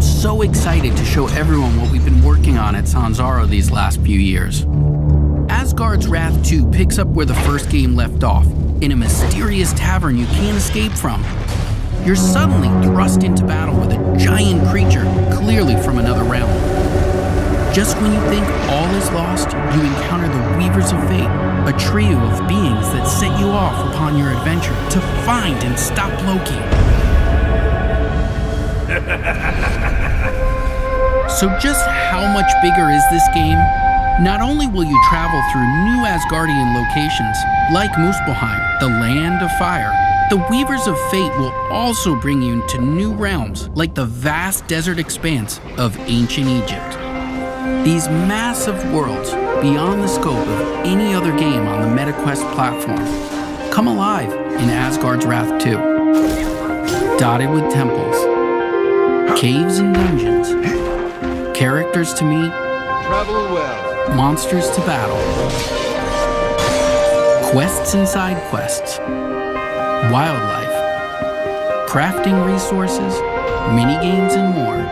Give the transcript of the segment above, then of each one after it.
so excited to show everyone what we've been working on at Sanzaru these last few years. Asgard's Wrath 2 picks up where the first game left off, in a mysterious tavern you can't escape from. You're suddenly thrust into battle with a giant creature, clearly from another realm. Just when you think all is lost, you encounter the Weavers of Fate, a trio of beings that set you off upon your adventure to find and stop Loki. So just how much bigger is this game? Not only will you travel through new Asgardian locations, like Muspelheim, the Land of Fire, the Weavers of Fate will also bring you into new realms, like the vast desert expanse of ancient Egypt. These massive worlds, beyond the scope of any other game on the MetaQuest platform, come alive in Asgard's Wrath 2. Dotted with temples, caves and dungeons, characters to meet, travel well, monsters to battle, quests and side quests, wildlife, crafting resources, mini-games and more.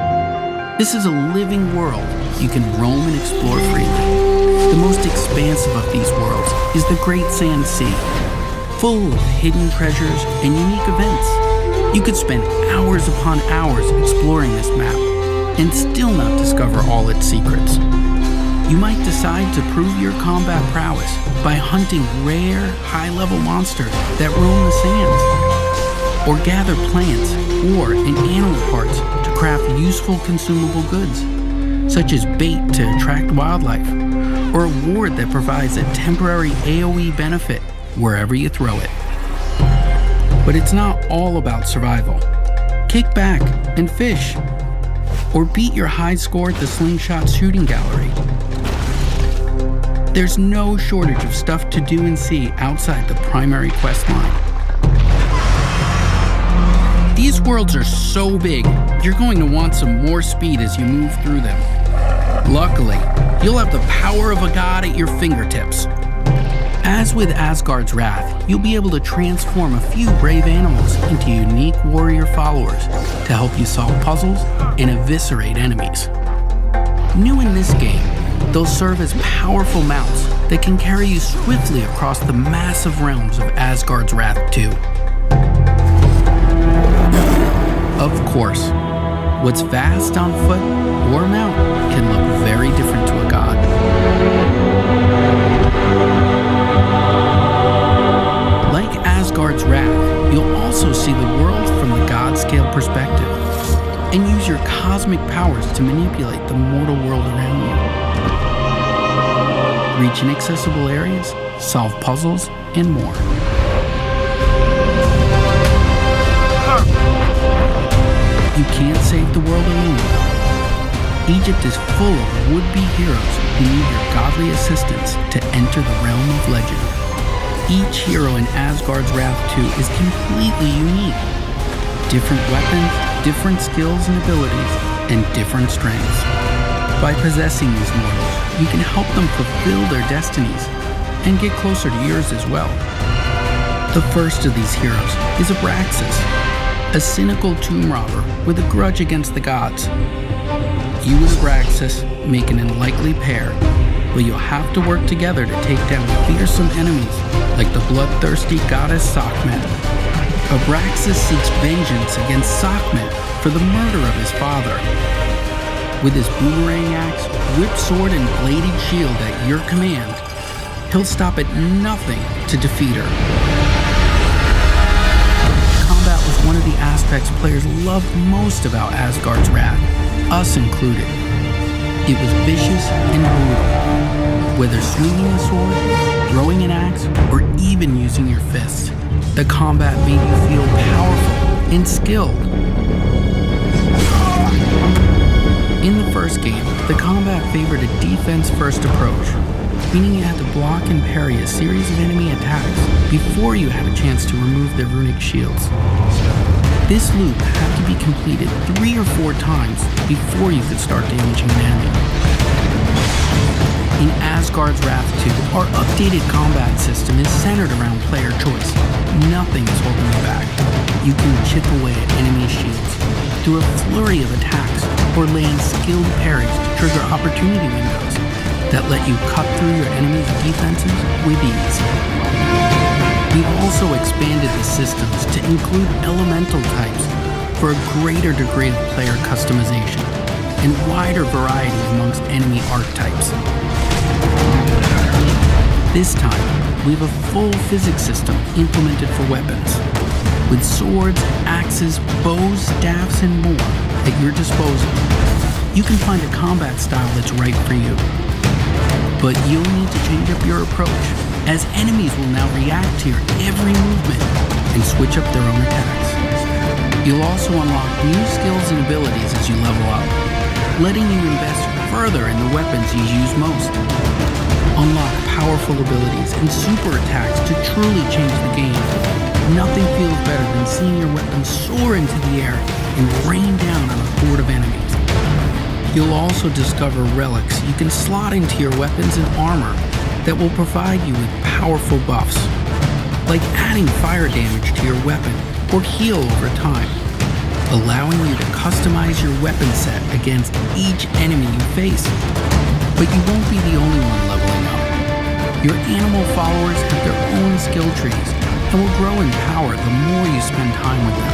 This is a living world you can roam and explore freely. The most expansive of these worlds is the Great Sand Sea, full of hidden treasures and unique events. You could spend hours upon hours exploring this map and still not discover all its secrets. You might decide to prove your combat prowess by hunting rare, high-level monsters that roam the sands, or gather plants or and animal parts to craft useful consumable goods, such as bait to attract wildlife, or a ward that provides a temporary AoE benefit wherever you throw it. But it's not all about survival. Kick back and fish, or beat your high score at the Slingshot Shooting Gallery. There's no shortage of stuff to do and see outside the primary quest line. These worlds are so big, you're going to want some more speed as you move through them. Luckily, you'll have the power of a god at your fingertips. As with Asgard's Wrath, you'll be able to transform a few brave animals into unique warrior followers to help you solve puzzles and eviscerate enemies. New in this game, they'll serve as powerful mounts that can carry you swiftly across the massive realms of Asgard's Wrath 2. Of course, what's vast on foot or mount can look very different to a god. Like Asgard's Wrath, you'll also see the world from the Godscale perspective and use your cosmic powers to manipulate the mortal world around you. Reach inaccessible areas, solve puzzles, and more. You can't save the world alone. Egypt is full of would-be heroes who need your godly assistance to enter the realm of legend. Each hero in Asgard's Wrath 2 is completely unique. Different weapons, different skills and abilities, and different strengths. By possessing these mortals, you can help them fulfill their destinies and get closer to yours as well. The first of these heroes is Abraxas, a cynical tomb robber with a grudge against the gods. You and Abraxas make an unlikely pair, but you'll have to work together to take down fearsome enemies like the bloodthirsty goddess Sekhmet. Abraxas seeks vengeance against Sekhmet for the murder of his father. With his boomerang axe, whip sword, and bladed shield at your command, he'll stop at nothing to defeat her. Combat was one of the aspects players loved most about Asgard's Wrath, us included. It was vicious and brutal. Whether swinging a sword, throwing an axe, or even using your fists, the combat made you feel powerful and skilled. In the first game, the combat favored a defense-first approach, meaning you had to block and parry a series of enemy attacks before you had a chance to remove their runic shields. This loop had to be completed 3 or 4 times before you could start damaging an enemy. In Asgard's Wrath 2, our updated combat system is centered around player choice. Nothing is holding you back. You can chip away at enemy shields through a flurry of attacks or land skilled parries to trigger opportunity windows that let you cut through your enemy's defenses with ease. We've also expanded the systems to include elemental types for a greater degree of player customization and wider variety amongst enemy archetypes. This time, we have a full physics system implemented for weapons, with swords, axes, bows, staffs, and more at your disposal. You can find a combat style that's right for you. But you'll need to change up your approach, as enemies will now react to your every movement and switch up their own attacks. You'll also unlock new skills and abilities as you level up, letting you invest further in the weapons you use most. Unlock powerful abilities and super attacks to truly change the game. Nothing feels better than seeing your weapon soar into the air and rain down on a horde of enemies. You'll also discover relics you can slot into your weapons and armor that will provide you with powerful buffs, like adding fire damage to your weapon or heal over time, allowing you to customize your weapon set against each enemy you face. But you won't be the only one leveling up. Your animal followers have their own skill trees and will grow in power the more you spend time with them.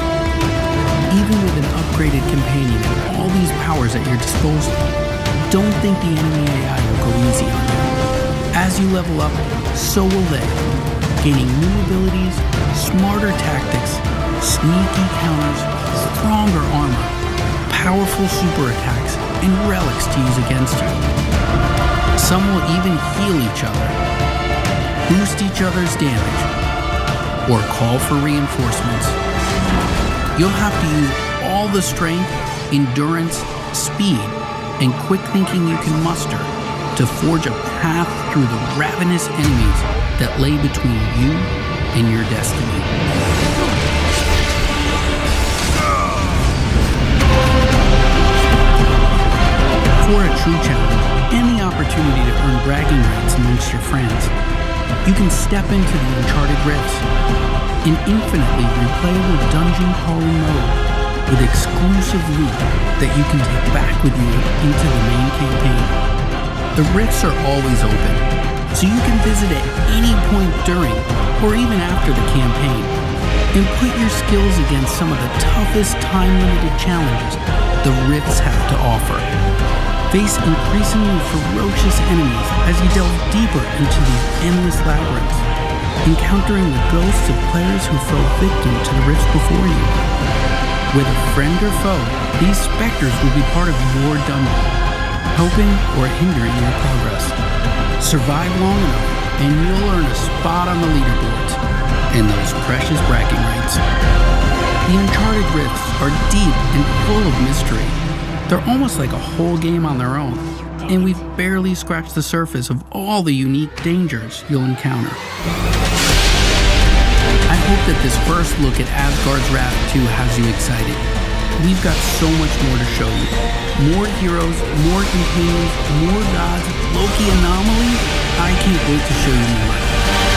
Even with an upgraded companion and all these powers at your disposal, don't think the enemy AI will go easy on you. As you level up, so will they, gaining new abilities, smarter tactics, sneaky counters, stronger armor, powerful super attacks, and relics to use against you. Some will even heal each other, boost each other's damage, or call for reinforcements. You'll have to use all the strength, endurance, speed, and quick thinking you can muster to forge a path through the ravenous enemies that lay between you and your destiny. For a true challenge and the opportunity to earn bragging rights amongst your friends, you can step into the Uncharted Rifts, an infinitely replayable dungeon crawling mode with exclusive loot that you can take back with you into the main campaign. The rifts are always open, so you can visit at any point during or even after the campaign and put your skills against some of the toughest time-limited challenges the rifts have to offer. Face increasingly ferocious enemies as you delve deeper into these endless labyrinths, encountering the ghosts of players who fell victim to the rifts before you. Whether friend or foe, these specters will be part of your dungeon, helping or hindering your progress. Survive long enough, and you'll earn a spot on the leaderboards and those precious bragging rights. The Uncharted Rifts are deep and full of mystery. They're almost like a whole game on their own, and we've barely scratched the surface of all the unique dangers you'll encounter. I hope that this first look at Asgard's Wrath 2 has you excited. We've got so much more to show you. More heroes, more companions, more gods, Loki anomaly. I can't wait to show you more.